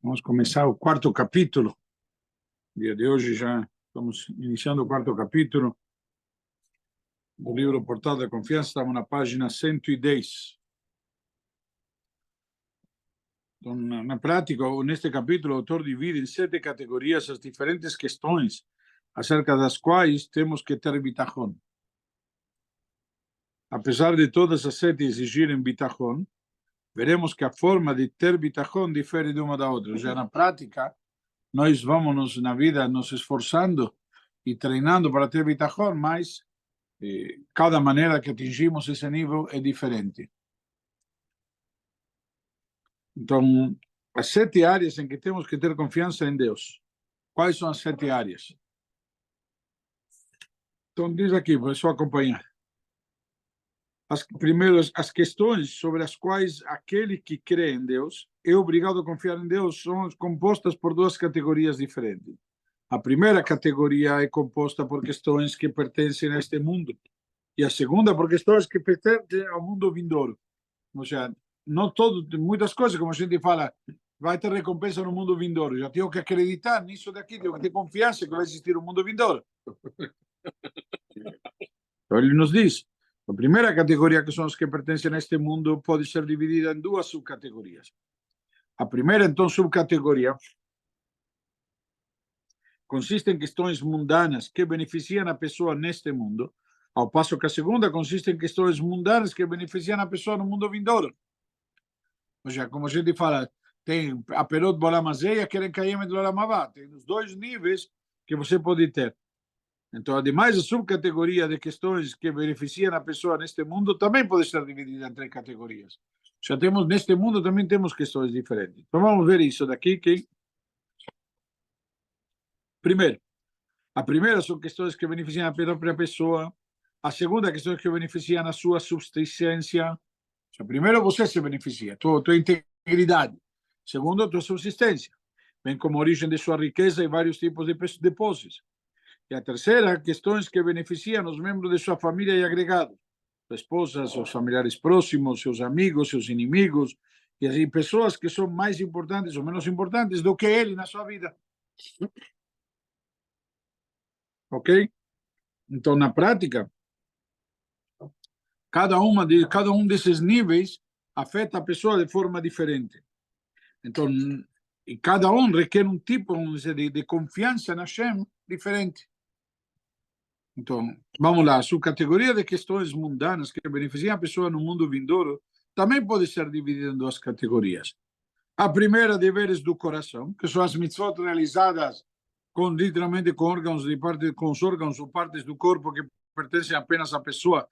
Vamos começar o quarto capítulo. Dia de hoje já estamos iniciando o quarto capítulo do livro Portal da Confiança. Estamos na página 110. Então, na prática, neste capítulo, o autor divide em 7 categorias as diferentes questões acerca das quais temos que ter bitachon. Apesar de todas as 7 exigirem bitachon, veremos que a forma de ter bitachon difere de uma da outra. Já na prática, nós vamos na vida nos esforçando e treinando para ter bitachon, mas cada maneira que atingimos esse nível é diferente. Então, as 7 áreas em que temos que ter confiança em Deus. Quais são as 7 áreas? Então, diz aqui, vou só acompanhar. Primeiro, as questões sobre as quais aquele que crê em Deus é obrigado a confiar em Deus são compostas por 2 categorias diferentes. A primeira categoria é composta por questões que pertencem a este mundo, e a segunda por questões que pertencem ao mundo vindouro. Ou seja, não todo, muitas coisas, como a gente fala, vai ter recompensa no mundo vindouro. Já tenho que acreditar nisso daqui, tenho que ter confiança que vai existir um mundo vindouro. Então ele nos diz, a primeira categoria, que são os que pertencem a este mundo, pode ser dividida em 2 subcategorias. A primeira, então, subcategoria consiste em questões mundanas que beneficiam a pessoa neste mundo, ao passo que a segunda consiste em questões mundanas que beneficiam a pessoa no mundo vindouro. Ou seja, como a gente fala, tem a perot bolamazeia, querem cair de loramavá. Tem os 2 níveis que você pode ter. Então, ademais, a subcategoria de questões que beneficiam a pessoa neste mundo também pode ser dividida em 3 categorias. Já temos, neste mundo também temos questões diferentes. Então, vamos ver isso daqui. Primeiro, a primeira são questões que beneficiam a própria pessoa. A segunda, questões que beneficiam a sua subsistência. Primeiro, você se beneficia, tua integridade. Segundo, tua subsistência, bem como a origem de sua riqueza e vários tipos de posses. E a terceira, questões que beneficiam os membros de sua família e agregados, sua esposa, seus familiares próximos, seus amigos, seus inimigos, e assim, pessoas que são mais importantes ou menos importantes do que ele na sua vida. Ok? Então, na prática, cada um desses níveis afeta a pessoa de forma diferente. Então, e cada um requer um tipo de confiança na Hashem diferente. Então, vamos lá, a subcategoria de questões mundanas que beneficiam a pessoa no mundo vindouro também pode ser dividida em 2 categorias. A primeira, deveres do coração, que são as mitzvot realizadas literalmente com os órgãos ou partes do corpo que pertencem apenas à pessoa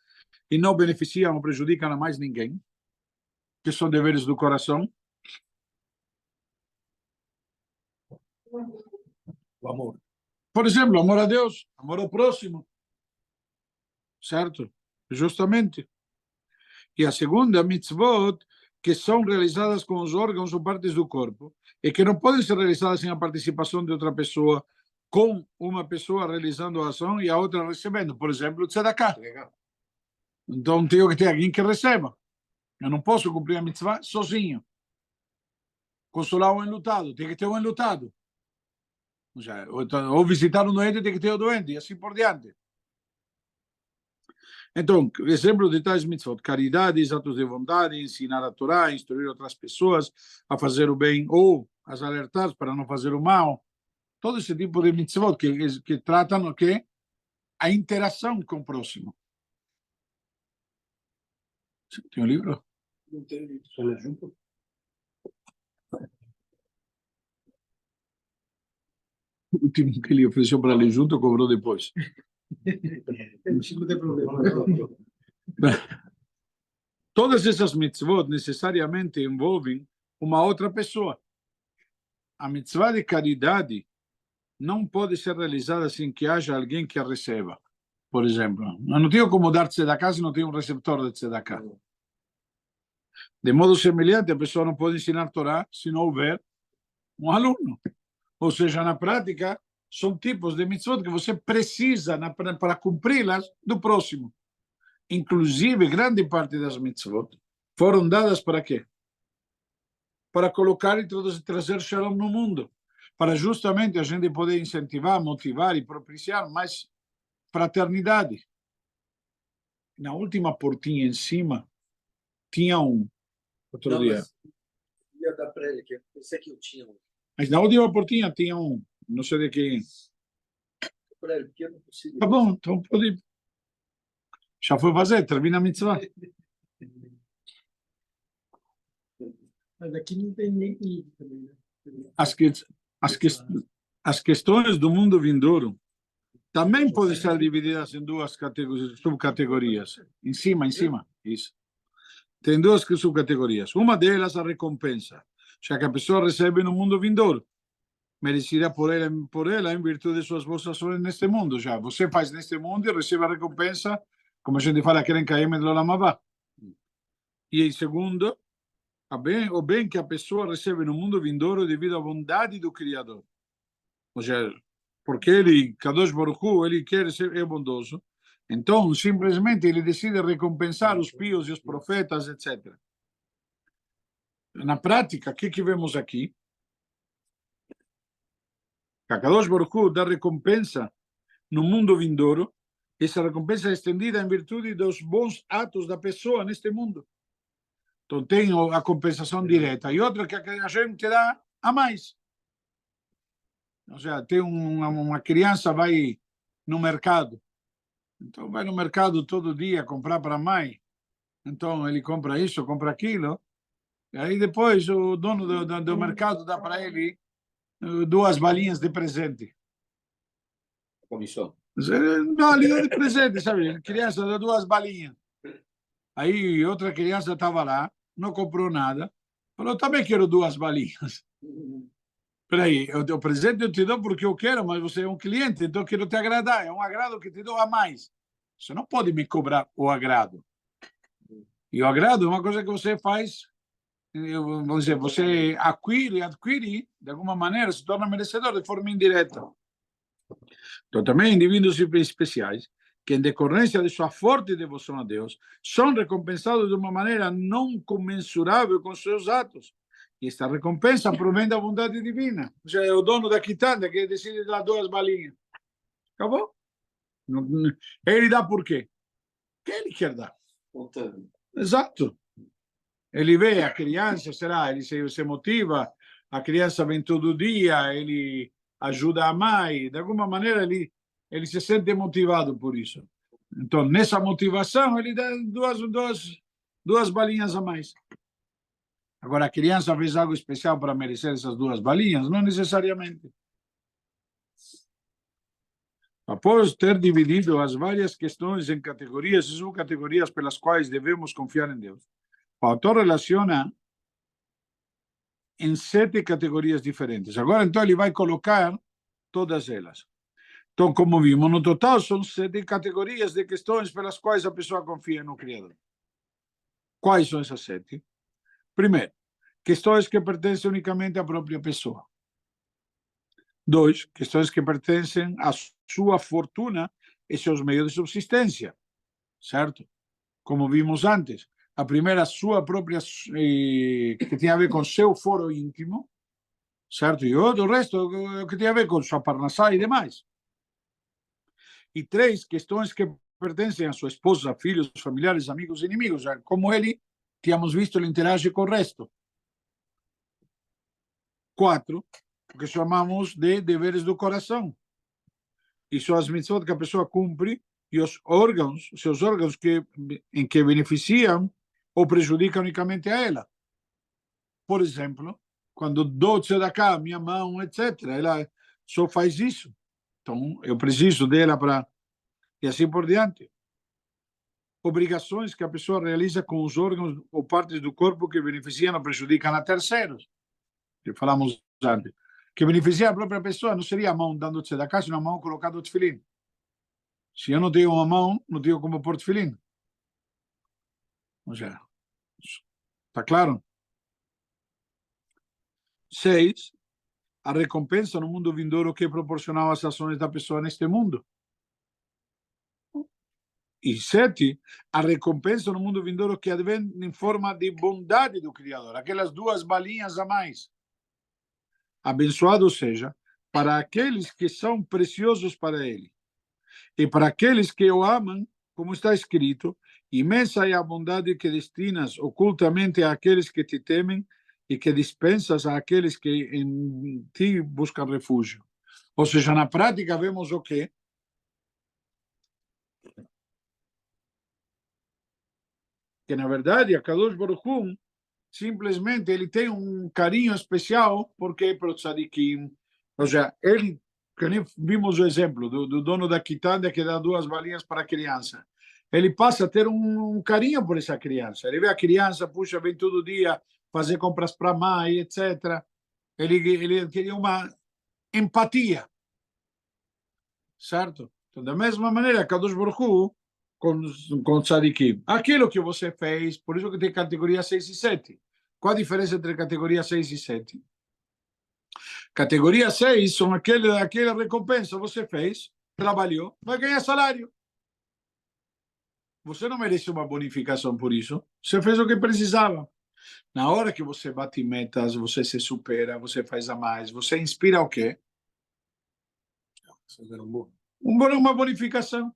e não beneficiam ou prejudicam a mais ninguém, que são deveres do coração. O amor. Por exemplo, amor a Deus, amor ao próximo. Certo? Justamente. E a segunda, mitzvot, que são realizadas com os órgãos ou partes do corpo, e que não podem ser realizadas sem a participação de outra pessoa, com uma pessoa realizando a ação e a outra recebendo. Por exemplo, o tzedakah. Então, tenho que ter alguém que receba. Eu não posso cumprir a mitzvah sozinho. Consolar um enlutado, tem que ter um enlutado. Ou visitar um doente, tem que ter o doente, e assim por diante. Então, exemplo de tais mitzvot: caridades, atos de bondade, ensinar a Torá, instruir outras pessoas a fazer o bem ou as alertar para não fazer o mal. Todo esse tipo de mitzvot que tratam o quê? A interação com o próximo. Tem um livro? Não tem livro, só ler junto. O último que ele ofereceu para ler junto, cobrou depois. Não tem problema. Todas essas mitzvot necessariamente envolvem uma outra pessoa. A mitzvah de caridade não pode ser realizada sem que haja alguém que a receba. Por exemplo, eu não tenho como dar tzedakah se não tem um receptor de tzedakah. De modo semelhante, a pessoa não pode ensinar Torá se não houver um aluno. Ou seja, na prática, são tipos de mitzvot que você precisa para cumpri-las do próximo. Inclusive, grande parte das mitzvot foram dadas para quê? para colocar e trazer shalom no mundo, para justamente a gente poder incentivar, motivar e propiciar mais fraternidade. Na última portinha em cima, tinha outro Não, dia. mas ia dar para ele, que esse aqui eu tinha. Mas na última portinha tinha não sei de quem. Para ele, porque eu não consigo. Tá bom, então pode. Já foi fazer, termina a mitzvah. Mas aqui não tem nem livro também, né? As, que, as, que, as questões do mundo vindouro também podem ser divididas em duas subcategorias. Em cima, isso. Tem duas subcategorias. Uma delas, a recompensa, já que a pessoa recebe no mundo vindouro, merecida por ela em virtude de suas boas ações neste mundo. Já você faz neste mundo e recebe a recompensa, como a gente fala, querem cair do Olam Haba. E em segundo, o bem que a pessoa recebe no mundo vindouro devido à bondade do Criador. Ou seja, porque ele, Kadosh Baruch Hu, ele quer ser, é bondoso. Então, simplesmente, ele decide recompensar os pios e os profetas, etc. Na prática, o que vemos aqui? A Kadosh Baruch Hu dá recompensa no mundo vindouro. Essa recompensa é estendida em virtude dos bons atos da pessoa neste mundo. Então, tem a compensação direta. E outra que a gente dá a mais. Ou seja, tem uma criança vai no mercado. Então, vai no mercado todo dia comprar para a mãe. Então, ele compra isso, compra aquilo. E aí, depois, o dono do mercado dá para ele 2 balinhas de presente. Comissão. Não, ele dá de presente, sabe? A criança dá 2 balinhas. Aí, outra criança estava lá, não comprou nada. Falou, também quero 2 balinhas. Peraí, o presente eu te dou porque eu quero, mas você é um cliente, então eu quero te agradar. É um agrado que te dou a mais. Você não pode me cobrar o agrado. E o agrado é uma coisa que você faz, vamos dizer, você adquire, de alguma maneira, se torna merecedor de forma indireta. Então, também indivíduos especiais, que em decorrência de sua forte devoção a Deus, são recompensados de uma maneira não comensurável com seus atos. E esta recompensa provém da bondade divina. Ou seja, é o dono da quitanda que decide dar 2 balinhas. Acabou? Ele dá por quê? Porque ele quer dar. Exato. Ele vê a criança, será? Ele se motiva, a criança vem todo dia, ele ajuda a mãe, de alguma maneira ele se sente motivado por isso. Então, nessa motivação, ele dá duas balinhas a mais. Agora, a criança fez algo especial para merecer essas 2 balinhas? Não necessariamente. Após ter dividido as várias questões em categorias e subcategorias pelas quais devemos confiar em Deus, o autor relaciona em 7 categorias diferentes. Agora, então, ele vai colocar todas elas. Então, como vimos, no total, são 7 categorias de questões pelas quais a pessoa confia no Criador. Quais são essas 7? Primeiro, questões que pertencem unicamente à própria pessoa. 2, questões que pertencem à sua fortuna e seus meios de subsistência, certo? Como vimos antes, a primeira, sua própria, que tem a ver com seu foro íntimo, certo? E o resto que tem a ver com sua parnassá e demais. E 3, questões que pertencem à sua esposa, filhos, familiares, amigos e inimigos, como ele, tínhamos visto, ele interage com o resto. 4, o que chamamos de deveres do coração. E são as mitzvot que a pessoa cumpre e os órgãos, seus órgãos em que beneficiam ou prejudicam unicamente a ela. Por exemplo, quando dou tzedakah, minha mão, etc., ela só faz isso. Então, eu preciso dela para... E assim por diante. Obrigações que a pessoa realiza com os órgãos ou partes do corpo que beneficiam ou prejudicam a terceiros. Que falamos antes. Que beneficia a própria pessoa não seria a mão dando tzedakah, sino a mão colocando o tefilim. Se eu não tenho uma mão, não tenho como pôr tefilim. Ou seja, está claro? 6, a recompensa no mundo vindouro que proporcionava as ações da pessoa neste mundo. E 7, a recompensa no mundo vindouro que advém em forma de bondade do Criador, aquelas 2 balinhas a mais. Abençoado seja para aqueles que são preciosos para Ele, e para aqueles que o amam, como está escrito, imensa é a bondade que destinas ocultamente àqueles que te temem e que dispensas àqueles que em ti buscam refúgio. Ou seja, na prática vemos o quê? Que na verdade a Kadosh Baruch Hu, simplesmente ele tem carinho especial porque para o tzadikim, ou seja, ele, que nem vimos o exemplo do dono da quitanda que dá 2 balinhas para a criança, ele passa a ter carinho por essa criança, ele vê a criança, puxa, vem todo dia fazer compras para a mãe, etc. Ele queria uma empatia, certo? Então, da mesma maneira, Kadosh Baruch Hu, com tzadikim, aquilo que você fez, por isso que tem categoria 6 e 7. Qual a diferença entre categoria 6 e 7? Categoria 6 são aquela recompensa você fez, trabalhou, vai ganhar salário. Você não merece uma bonificação por isso. Você fez o que precisava. Na hora que você bate metas, você se supera, você faz a mais, você inspira o quê? Uma bonificação.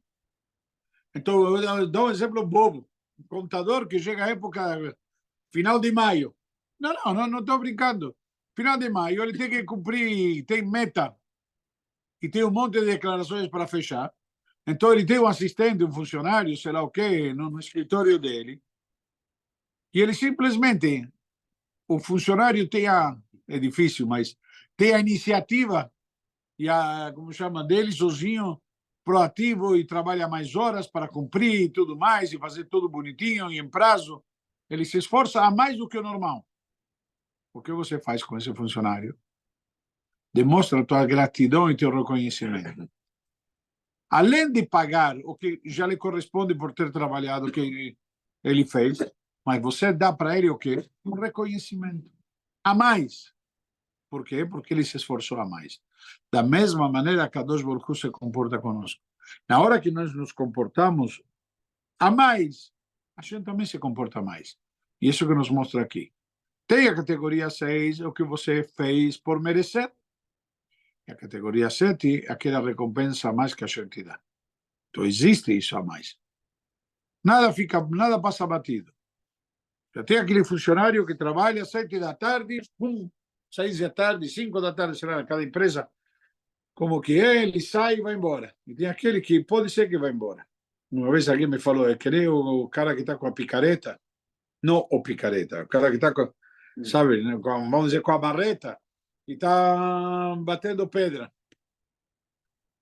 Então, eu dou um exemplo bobo. Um contador que chega à época, final de maio. Não estou brincando. Final de maio, ele tem que cumprir, tem meta. E tem um monte de declarações para fechar. Então, ele tem um assistente, um funcionário, sei lá o quê, no escritório dele. E ele simplesmente, o funcionário tem é difícil, mas tem a iniciativa e como chama, dele sozinho, proativo e trabalha mais horas para cumprir e tudo mais, e fazer tudo bonitinho e em prazo. Ele se esforça a mais do que o normal. O que você faz com esse funcionário? Demonstra a tua gratidão e teu reconhecimento. Além de pagar o que já lhe corresponde por ter trabalhado o que ele fez, mas você dá para ele o quê? Um reconhecimento. A mais. Por quê? Porque ele se esforçou a mais. Da mesma maneira, Kadosh Baruch Hu se comporta conosco. Na hora que nós nos comportamos a mais, a gente também se comporta mais. E isso que nos mostra aqui. Tem a categoria 6, o que você fez por merecer. E a categoria 7, aquela recompensa a mais que a gente dá. Então, existe isso a mais. Nada passa batido. Já tem aquele funcionário que trabalha 7 da tarde, 6 da tarde, 5 da tarde, sei lá, cada empresa, como que é, ele sai e vai embora. E tem aquele que pode ser que vai embora. Uma vez alguém me falou, é que nem o cara que está com a picareta, não o picareta, o cara que está com, sabe, né, vamos dizer, com a marreta, e está batendo pedra.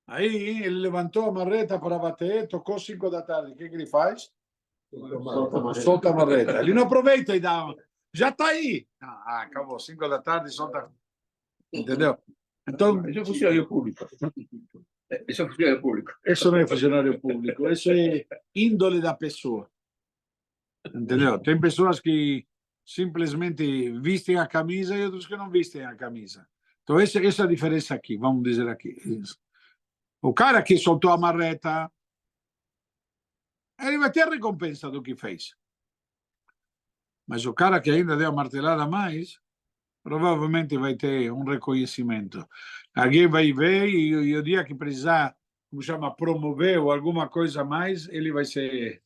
Aí ele levantou a marreta para bater, tocou 5 da tarde. O que ele faz? Solta a marreta. Ele não aproveita e dá. Já está aí. Acabou. 5 da tarde, solta. Entendeu? Então, Isso é funcionário público. Isso é funcionário público. Isso não é funcionário público. Isso é índole da pessoa. Entendeu? Tem pessoas que simplesmente vestem a camisa e outros que não vestem a camisa. Então, essa é a diferença aqui. Vamos dizer aqui. O cara que soltou a marreta, ele vai ter a recompensa do que fez. Mas o cara que ainda deu a martelada a mais, provavelmente vai ter um reconhecimento. Alguém vai ver e o dia que precisar, como chama, promover ou alguma coisa a mais, ele vai ser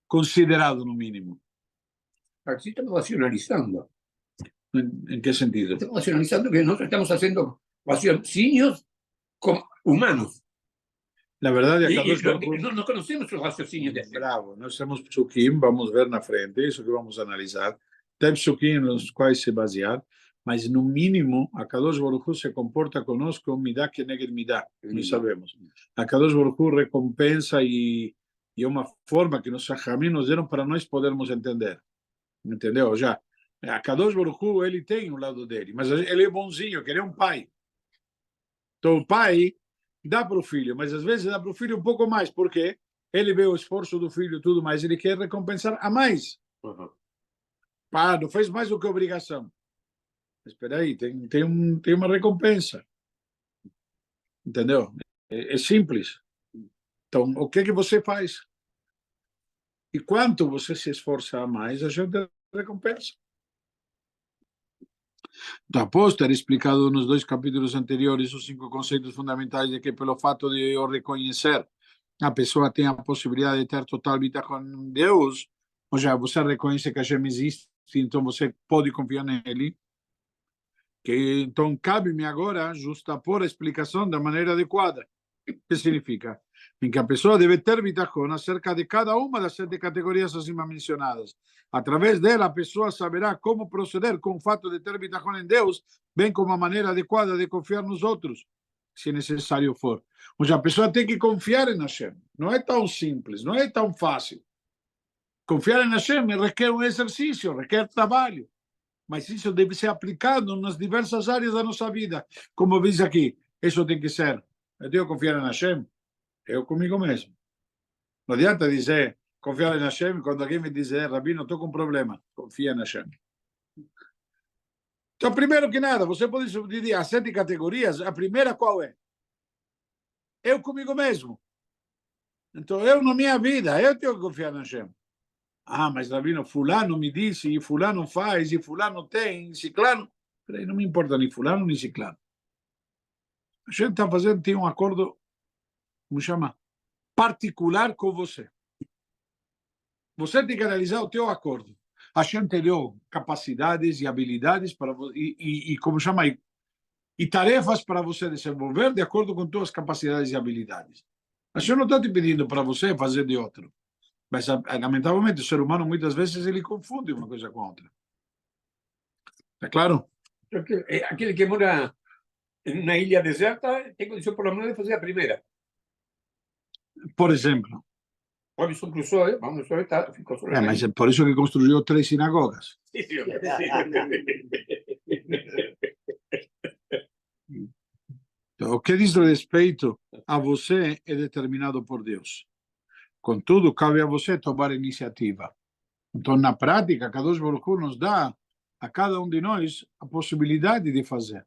considerado no mínimo. Aquí estamos racionalizando. ¿En qué sentido? Estamos racionalizando que nosotros estamos haciendo raciocinios humanos. La verdad, Y acá no conocemos los raciocinios de bravo, nós temos psukim, vamos ver na frente, isso que vamos analisar. Tem psukim nos quais se basear, mas no mínimo, a Kadosh Baruch Hu se comporta conosco midá keneged midá, nós sabemos. A Kadosh Baruch Hu recompensa e é uma forma que os Chachamim nos deram para nós podermos entender. Entendeu? Já, a Kadosh Baruch Hu, ele tem o lado dele, mas ele é bonzinho, que ele é um pai. Então, o pai dá para o filho, mas às vezes dá para o filho um pouco mais, porque ele vê o esforço do filho e tudo mais, ele quer recompensar a mais. Pá, não fez mais do que obrigação. Mas espera aí, tem uma recompensa. Entendeu? É simples. Então, o que você faz? E quanto você se esforçar mais, a gente recompensa. Então, após ter explicado nos 2 capítulos anteriores os 5 conceitos fundamentais de que, pelo fato de eu reconhecer, a pessoa tem a possibilidade de ter total bitachon em Deus, ou seja, você reconhece que Hashem existe, então você pode confiar nele, que então cabe-me agora justapor a explicação da maneira adequada. O que significa? Em que a pessoa deve ter bitachon acerca de cada uma das 7 categorias acima mencionadas. Através dela, a pessoa saberá como proceder com o fato de ter bitachon em Deus, bem como a maneira adequada de confiar nos outros, se necessário for. Ou seja, a pessoa tem que confiar em Hashem. Não é tão simples, não é tão fácil. Confiar em Hashem requer um exercício, requer trabalho. Mas isso deve ser aplicado nas diversas áreas da nossa vida. Como diz aqui, isso tem que ser. Eu tenho que confiar em Hashem, eu comigo mesmo. Não adianta dizer, confiar em Hashem, quando alguém me diz, Rabino, estou com um problema. Confia em Hashem. Então, primeiro que nada, você pode subdividir as 7 categorias. A primeira qual é? Eu comigo mesmo. Então, eu na minha vida, eu tenho que confiar em Hashem. Ah, mas Rabino, fulano me disse, e fulano faz, e fulano tem, e ciclano. Peraí, não me importa nem fulano, nem ciclano. A gente está fazendo, tem um acordo, como chama? Particular com você. Você tem que analisar o teu acordo. A gente te deu capacidades e habilidades para como chama, e tarefas para você desenvolver de acordo com tuas capacidades e habilidades. A gente não está te pedindo para você fazer de outro. Mas, lamentavelmente, o ser humano, muitas vezes, ele confunde uma coisa com a outra. É claro? Porque aquele que mora na ilha deserta tem condição, por menos, de fazer a primeira. Por exemplo. Robinson Crusoe, vamos só estar, ficou só. Mas é por isso que construiu 3 sinagogas. Então, o que diz respeito a você é determinado por Deus. Contudo, cabe a você tomar iniciativa. Então, na prática, Kadosh Baruch Hu nos dá a cada um de nós a possibilidade de fazer.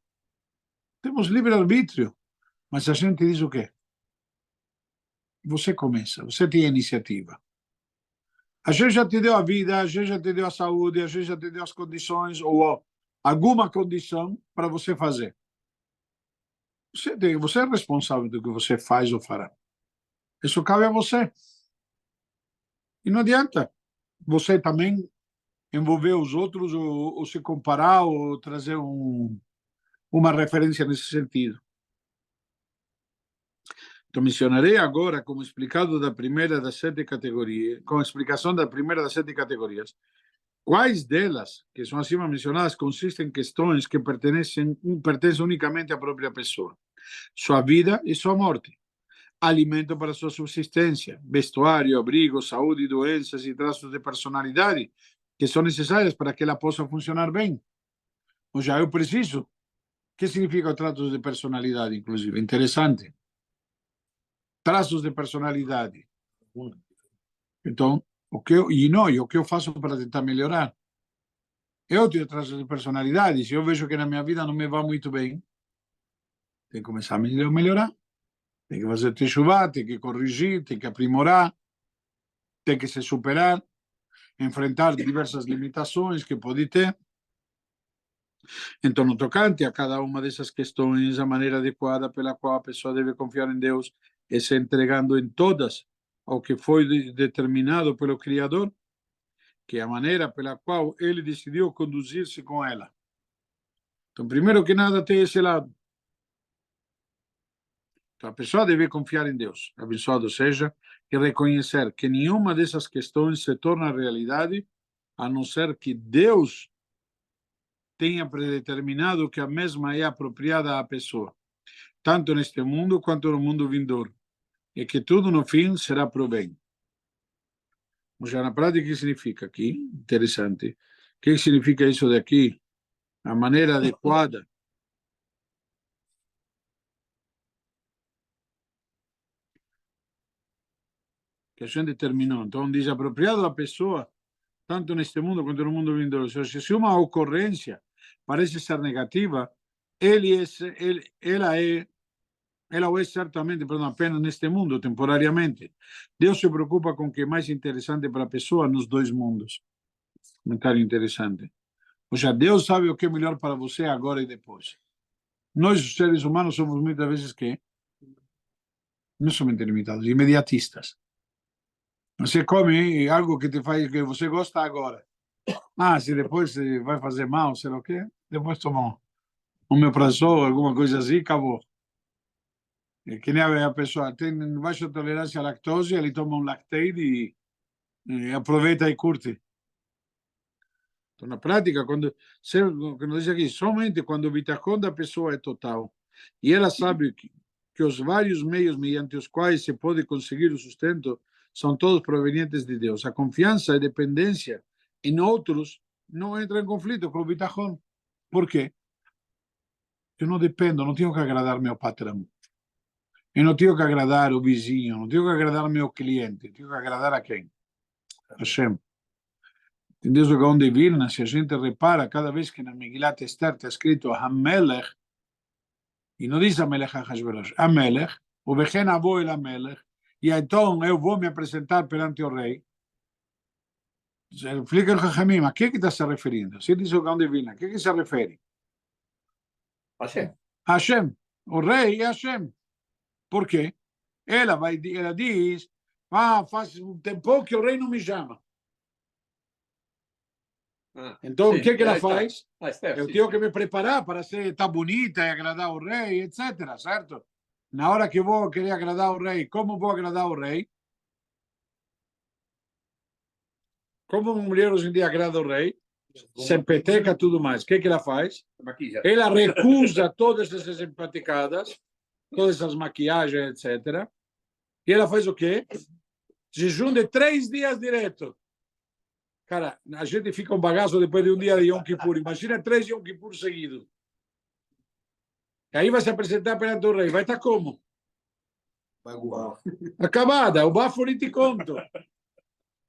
Temos livre-arbítrio, mas a gente diz o quê? Você começa, você tem a iniciativa. A gente já te deu a vida, a gente já te deu a saúde, a gente já te deu as condições, ou alguma condição para você fazer. Você é responsável do que você faz ou fará. Isso cabe a você. E não adianta você também envolver os outros ou se comparar ou trazer uma referência nesse sentido. Então, mencionarei agora, como explicado da primeira das 7 categorias, com a explicação da primeira das 7 categorias, quais delas, que são acima mencionadas, consistem em questões que pertencem unicamente à própria pessoa. Sua vida e sua morte. Alimento para sua subsistência, vestuário, abrigo, saúde, doenças e traços de personalidade que são necessários para que ela possa funcionar bem. Ou seja, eu preciso. O que significa traços de personalidade, inclusive? Interessante. Traços de personalidade. Então, o que eu faço para tentar melhorar? Eu tenho traços de personalidade. Se eu vejo que na minha vida não me vai muito bem, tem que começar a melhorar. Tem que fazer teshuvá, tem que corrigir, tem que aprimorar, tem que se superar, enfrentar diversas limitações que pode ter. Então, no tocante a cada uma dessas questões, a maneira adequada pela qual a pessoa deve confiar em Deus é se entregando em todas ao que foi determinado pelo Criador, que é a maneira pela qual ele decidiu conduzir-se com ela. Então, primeiro que nada, tem esse lado. Então, a pessoa deve confiar em Deus, abençoado seja, e reconhecer que nenhuma dessas questões se torna realidade, a não ser que Deus tenha predeterminado que a mesma é apropriada à pessoa, tanto neste mundo quanto no mundo vindouro, e que tudo no fim será para o bem. Mas na prática, o que significa aqui? Interessante. O que significa isso daqui? A maneira adequada que a gente determinou. Então, diz apropriado à pessoa, tanto neste mundo quanto no mundo vindouro. Ou seja, se uma ocorrência parece ser negativa, ela é ela o é certamente, perdão, apenas neste mundo, temporariamente. Deus se preocupa com o que é mais interessante para a pessoa nos dois mundos. Comentário interessante. Ou seja, Deus sabe o que é melhor para você agora e depois. Nós, os seres humanos, somos muitas vezes que não somente limitados, imediatistas. Você come algo que te faz que você gosta agora. Ah, se depois vai fazer mal, sei lá o quê, depois toma um omeprazol, alguma coisa assim, acabou. É que nem a pessoa tem baixa tolerância à lactose, ele toma um Lactaid e aproveita e curte. Então, na prática, quando diz aqui, somente quando o bitachon da pessoa é total e ela sabe que os vários meios mediante os quais se pode conseguir o sustento são todos provenientes de Deus. A confiança e dependência em outros não entra em conflito com o bitachon. Por quê? Eu não dependo, não tenho que agradar meu patrão. Eu não tenho que agradar o vizinho, não tenho que agradar meu cliente, tenho que agradar a quem? Hashem. Entendeu o Gaon de Vilna? Se a gente repara, cada vez que na Megilat Esther está escrito Hamelech, e não diz Hamelech Ahasverosh, Hamelech, o Bechen Avo el Hamelech, e então eu vou me apresentar perante o rei. Explica o Chachamim, a que está se referindo? Se diz o Gaon de Vilna, a que se refere? Hashem. Hashem. O rei é Hashem. Por quê? Ela diz, faz um tempo que o rei não me chama. Então, o que ela faz? Eu tenho que me preparar para estar bonita e agradar o rei, etc. Certo? Na hora que vou querer agradar o rei, como vou agradar o rei? Como uma mulher hoje em dia agrada o rei? Se empeteca tudo mais. O que ela faz? Ela recusa todas essas empaticadas, todas essas maquiagens, etc. E ela faz o quê? Jejum de 3 dias direto. Cara, a gente fica um bagaço depois de um dia de Yom Kippur. Imagina 3 Yom Kippur seguidos. E aí vai se apresentar perante o rei. Vai estar como? Acabada. O bafo nem te conto.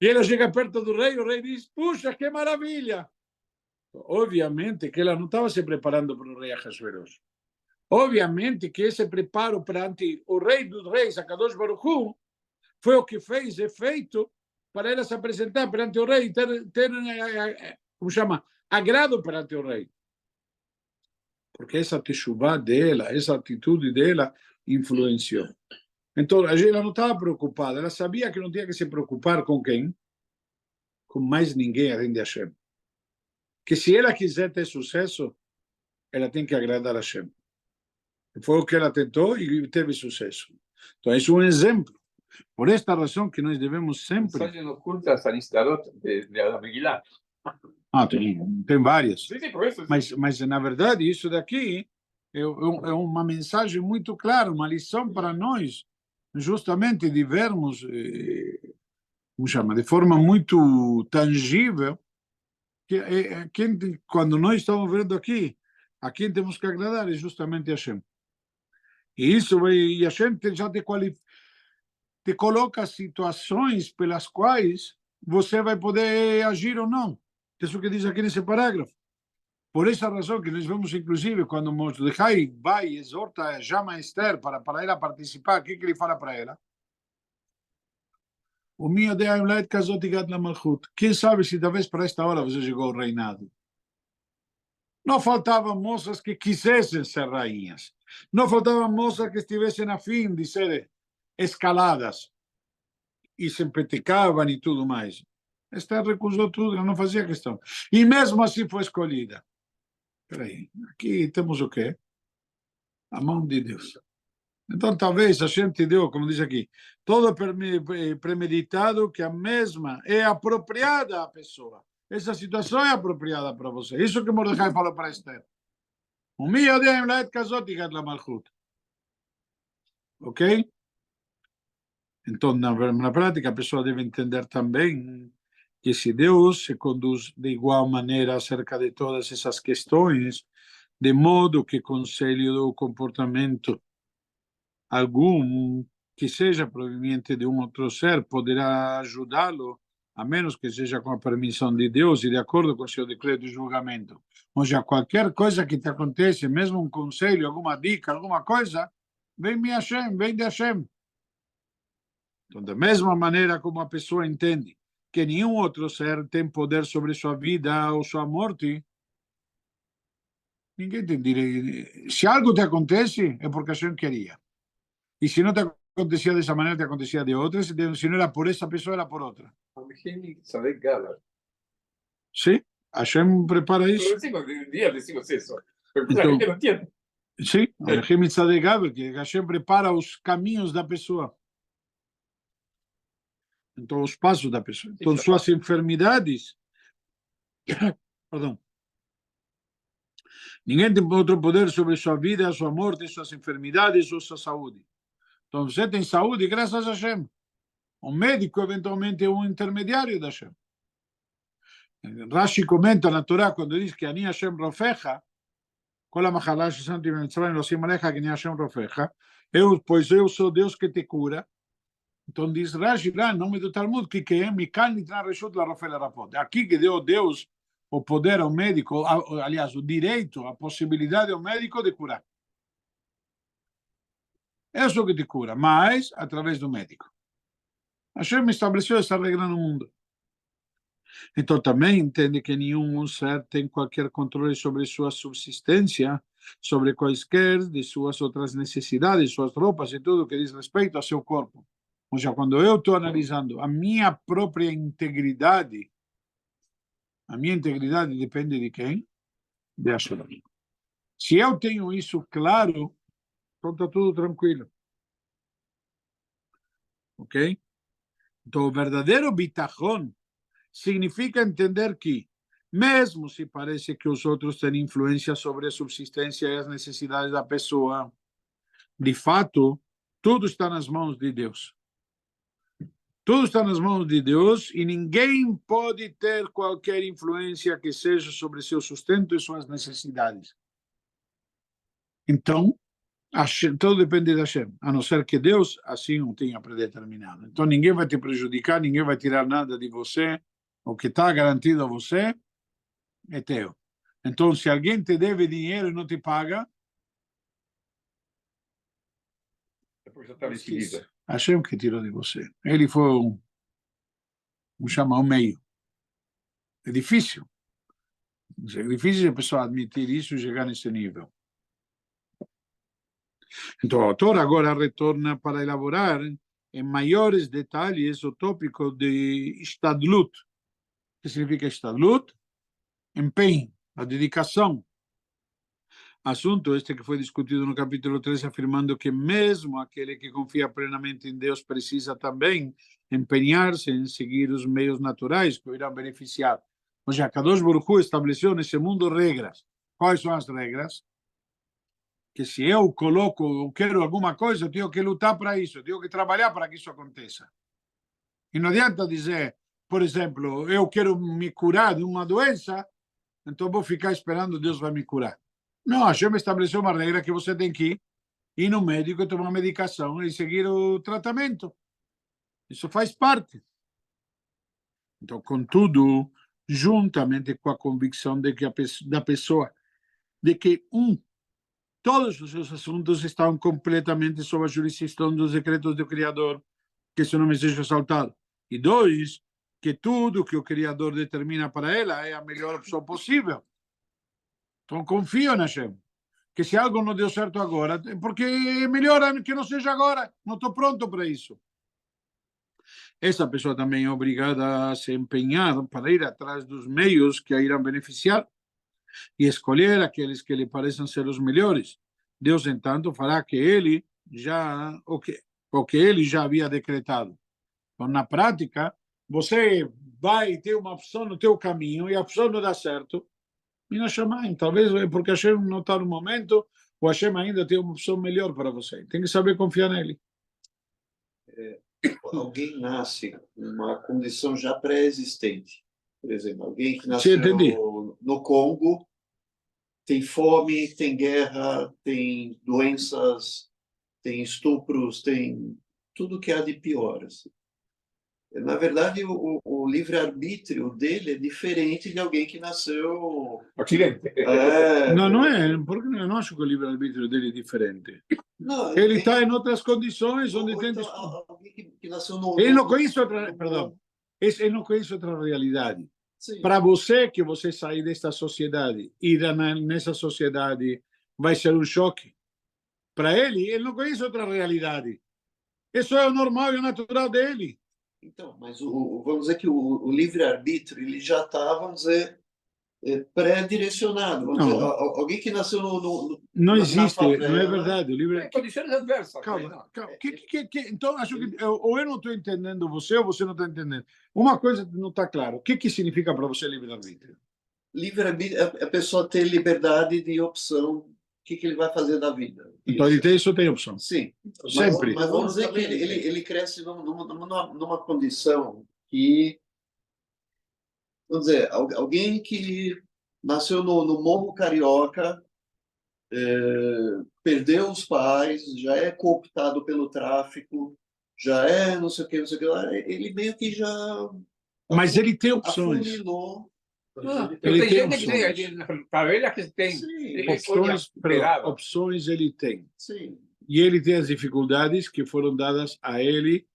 E ela chega perto do rei, o rei diz, puxa, que maravilha. Obviamente que ela não estava se preparando para o rei Ahasverosh. Obviamente que esse preparo perante o rei dos reis, Akadosh Baruch Hu, foi o que fez efeito para ela se apresentar perante o rei e ter como chama, agrado perante o rei. Porque essa teshuvá dela, essa atitude dela influenciou. Então, ela não estava preocupada, ela sabia que não tinha que se preocupar com quem? Com mais ninguém além de Hashem. Que se ela quiser ter sucesso, ela tem que agradar a Hashem. Foi o que ela tentou e teve sucesso. Então, é um exemplo. Por esta razão que nós devemos sempre... Mensagens ocultas a Nistarot da Megillah. Tem várias. Sim, por isso. Mas, na verdade, isso daqui é uma mensagem muito clara, uma lição para nós, justamente de vermos, como chama, de forma muito tangível, que quando nós estamos vendo aqui, a quem temos que agradar é justamente a Hashem. E isso e a Hashem já te coloca situações pelas quais você vai poder agir ou não. Isso que diz aqui nesse parágrafo. Por essa razão que nós vemos, inclusive, quando Mordecai vai e exorta, chama Esther para ela participar, o que ele fala para ela? O meu Deus casou na Malchut. Quem sabe se talvez para esta hora você chegou ao reinado. Não faltavam moças que quisessem ser rainhas. Não faltavam moças que estivessem a fim de ser escaladas e se empetecavam e tudo mais. Esther recusou tudo, ela não fazia questão. E mesmo assim foi escolhida. Peraí, aqui temos o quê? A mão de Deus. Então, talvez a gente deu, como diz aqui, todo premeditado que a mesma é apropriada à pessoa. Essa situação é apropriada para você. Isso que Mordecai falou para Esther. O meu Deus lá casou de la Malchut. Ok? Então, na prática, a pessoa deve entender também que se Deus se conduz de igual maneira acerca de todas essas questões, de modo que conselho ou comportamento algum que seja proveniente de outro ser poderá ajudá-lo, a menos que seja com a permissão de Deus e de acordo com o seu decreto de julgamento. Ou seja, qualquer coisa que te acontece, mesmo um conselho, alguma dica, alguma coisa, vem de Hashem. Então, da mesma maneira como a pessoa entende que nenhum outro ser tem poder sobre sua vida ou sua morte, ninguém tem direito. Se algo te acontece, é porque Hashem queria. E se não te acontecia dessa maneira, te acontecia de outra. Se não era por essa pessoa, era por outra. Sim, Hashem prepara isso. Então, não entiende. Sim, que Hashem prepara os caminhos da pessoa. Então, os passos da pessoa. Então, suas enfermidades... Perdão. Ninguém tem outro poder sobre sua vida, sua morte, suas enfermidades ou sua saúde. Então, você tem saúde graças a Hashem. O médico, eventualmente, é um intermediário da Hashem. Rashi comenta na Torá, quando diz que Ani Hashem Rofecha, Kol HaMachalá Shesamti B'Mitzrayim Lo Osim Alecha, que Ani Hashem Rofecha, pois eu sou Deus que te cura. Então diz Rashi lá, em nome do Talmud, que é Mikal Nitna Reshut LaRofé LaRapot. Aqui que deu Deus o poder ao médico, aliás, o direito, a possibilidade ao médico de curar. É só que te cura, mas através do médico. Hashem estabeleceu essa regra no mundo. Então também entende que nenhum ser tem qualquer controle sobre sua subsistência, sobre quaisquer de suas outras necessidades, suas roupas e tudo que diz respeito ao seu corpo. Ou seja, quando eu estou analisando a minha própria integridade, a minha integridade depende de quem? De Hashem. Se eu tenho isso claro, então está tudo tranquilo. Ok? Então, o verdadeiro bitachon significa entender que, mesmo se parece que os outros têm influência sobre a subsistência e as necessidades da pessoa, de fato, tudo está nas mãos de Deus. Tudo está nas mãos de Deus e ninguém pode ter qualquer influência que seja sobre seu sustento e suas necessidades. Então, tudo depende de Hashem, a não ser que Deus assim o tenha predeterminado. Então, ninguém vai te prejudicar, ninguém vai tirar nada de você. O que está garantido a você é teu. Então, se alguém te deve dinheiro e não te paga, Hashem que tirou de você. Ele foi um meio. É difícil. É difícil a pessoa admitir isso e chegar nesse nível. Então, o autor agora retorna para elaborar em maiores detalhes o tópico de Ishtadlut. O que significa Ishtadlut? Empenho, a dedicação. Assunto este que foi discutido no capítulo 3, afirmando que mesmo aquele que confia plenamente em Deus precisa também empenhar-se em seguir os meios naturais que o irão beneficiar. Ou seja, Kadosh Baruch Hu estabeleceu nesse mundo regras. Quais são as regras? Que se eu quero alguma coisa, eu tenho que lutar para isso, eu tenho que trabalhar para que isso aconteça. E não adianta dizer, por exemplo, eu quero me curar de uma doença, então vou ficar esperando Deus vai me curar. Não, a Hashem estabeleceu uma regra que você tem que ir no médico, tomar medicação e seguir o tratamento. Isso faz parte. Então, contudo, juntamente com a convicção de que da pessoa, de que todos os seus assuntos estão completamente sob a jurisdição dos decretos do Criador, que seu nome seja exaltado. E dois, que tudo que o Criador determina para ela é a melhor opção possível. Então, confio na Hashem. Que se algo não deu certo agora, porque é melhor que não seja agora. Não estou pronto para isso. Essa pessoa também é obrigada a se empenhar para ir atrás dos meios que a irão beneficiar e escolher aqueles que lhe pareçam ser os melhores. Deus, entanto, fará que ele o que ele já havia decretado. Então, na prática, você vai ter uma opção no teu caminho e a opção não dá certo. E não chamar, talvez é porque Hashem não está no momento, ou Hashem ainda tem uma opção melhor para você. Tem que saber confiar nele. Alguém nasce numa condição já pré-existente. Por exemplo, alguém que nasceu no Congo, tem fome, tem guerra, tem doenças, tem estupros, tem tudo que há de pior. Assim. Na verdade, o livre-arbítrio dele é diferente de alguém que nasceu... Occidente. No, não é, porque eu não acho que o livre-arbítrio dele é diferente. Não, Ele está em outras condições ou onde tem... então alguém que nasceu no... Ele não conhece outra... no- Perdão. Ele não conhece outra realidade. Sim. Para você, que você sair desta sociedade e ir nessa sociedade vai ser um choque. Para ele não conhece outra realidade. Isso é o normal e o natural dele. Então, mas vamos dizer que o livre-arbítrio ele já está, vamos dizer, pré-direcionado. Vamos dizer, alguém que nasceu não na existe, favela, não é verdade. O livre... Condições adversas. Calma, calma. Então, acho que ou eu não estou entendendo você ou você não está entendendo. Uma coisa não está clara. O que significa para você livre-arbítrio? Livre-arbítrio é a pessoa ter liberdade de opção, o que ele vai fazer da vida. Então, ele tem isso, tem opção. Sim. Sempre. Mas vamos dizer que ele cresce numa condição que, vamos dizer, alguém que nasceu no Morro Carioca, perdeu os pais, já é cooptado pelo tráfico, já é não sei o que, não sei o que lá, ele meio que já Mas ele tem opções. afunilou. Ele tem opções. Para ele, que tem opções ele tem. Sim. E ele tem as dificuldades que foram dadas a ele,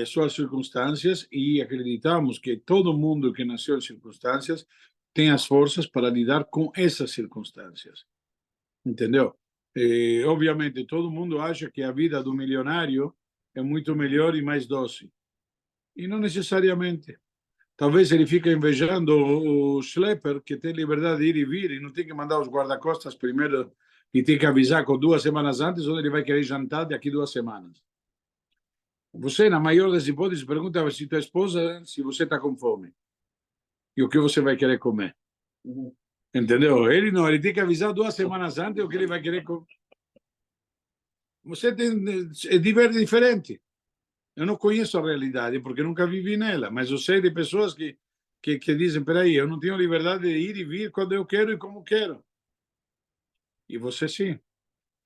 suas circunstâncias, e acreditamos que todo mundo que nasceu em circunstâncias tem as forças para lidar com essas circunstâncias. Entendeu? Obviamente, todo mundo acha que a vida do milionário é muito melhor e mais doce. E não necessariamente. Talvez ele fique invejando o schlepper, que tem liberdade de ir e vir, e não tem que mandar os guarda-costas primeiro e tem que avisar com 2 semanas antes onde ele vai querer jantar daqui 2 semanas. Você, na maior das hipóteses, pergunta se tua esposa se você está com fome e o que você vai querer comer. Entendeu? Ele não, ele tem que avisar 2 semanas antes o que ele vai querer comer. Você tem, é diferente. Eu não conheço a realidade porque nunca vivi nela, mas eu sei de pessoas que dizem, peraí, eu não tenho liberdade de ir e vir quando eu quero e como quero. E você sim.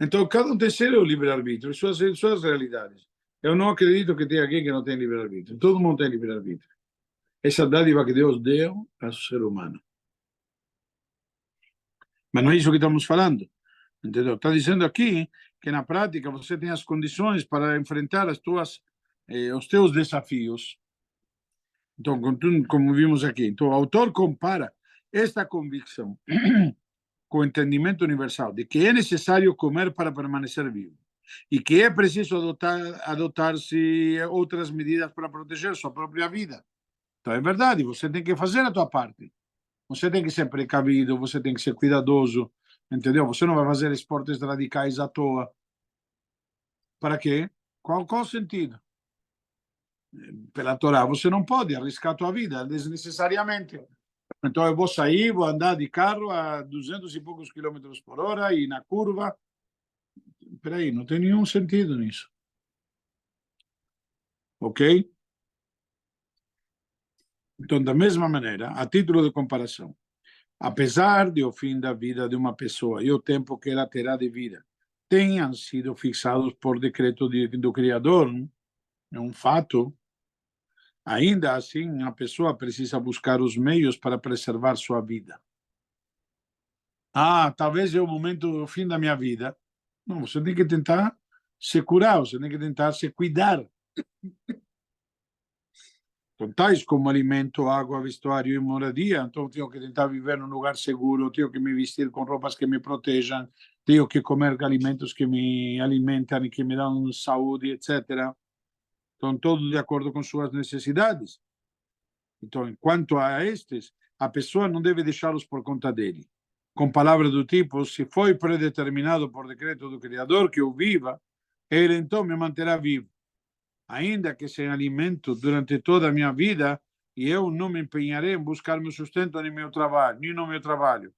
Então, cada um tem seu livre-arbítrio, suas realidades. Eu não acredito que tenha alguém que não tenha livre-arbítrio. Todo mundo tem livre-arbítrio. Essa dádiva que Deus deu ao ser humano. Mas não é isso que estamos falando. Entendeu? Está dizendo aqui que, na prática, você tem as condições para enfrentar os teus desafios. Então, como vimos aqui, então, o autor compara esta convicção com o entendimento universal de que é necessário comer para permanecer vivo e que é preciso adotar-se outras medidas para proteger sua própria vida. Então, é verdade, você tem que fazer a tua parte. Você tem que ser precavido, você tem que ser cuidadoso, entendeu? Você não vai fazer esportes radicais à toa. Para quê? Qual o sentido? Pela Torá, você não pode arriscar a tua vida desnecessariamente. Então, eu vou sair, vou andar de carro a 200 e poucos quilômetros por hora e na curva. Peraí, não tem nenhum sentido nisso. Ok? Então, da mesma maneira, a título de comparação, apesar de o fim da vida de uma pessoa e o tempo que ela terá de vida tenham sido fixados por decreto do Criador, é um fato, ainda assim a pessoa precisa buscar os meios para preservar sua vida. Talvez é o momento do fim da minha vida. Não, você tem que tentar se curar, você tem que tentar se cuidar. Então, tais como alimento, água, vestuário e moradia. Então, tenho que tentar viver num lugar seguro, tenho que me vestir com roupas que me protejam, tenho que comer alimentos que me alimentam e que me dão saúde, etc. Então, todos de acordo com suas necessidades. Então, quanto a estes, a pessoa não deve deixá-los por conta dele. Com palavras do tipo, se foi predeterminado por decreto do Criador que eu viva, ele então me manterá vivo. Ainda que sem alimento durante toda a minha vida, e eu não me empenharei em buscar meu sustento nem no meu trabalho.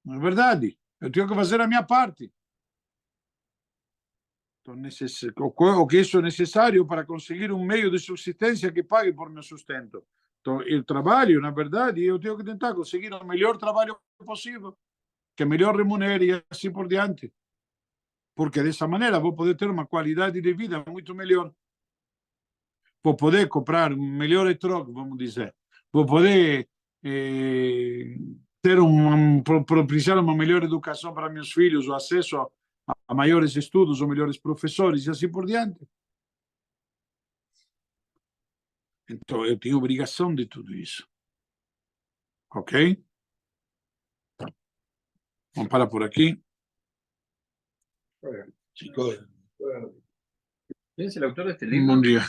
Não é verdade? Eu tenho que fazer a minha parte. Então, o que isso é necessário para conseguir um meio de subsistência que pague por meu sustento. Então, eu trabalho, na verdade, eu tenho que tentar conseguir o melhor trabalho possível, que melhor remunere e assim por diante. Porque dessa maneira vou poder ter uma qualidade de vida muito melhor. vou poder comprar um melhor troco, vamos dizer, vou poder propiciar uma melhor educação para meus filhos, o acesso a maiores estudos ou melhores professores e assim por diante. Então, eu tenho obrigação de tudo isso. Ok? Vamos parar por aqui. ¿Quién es el autor de este libro? Un buen día.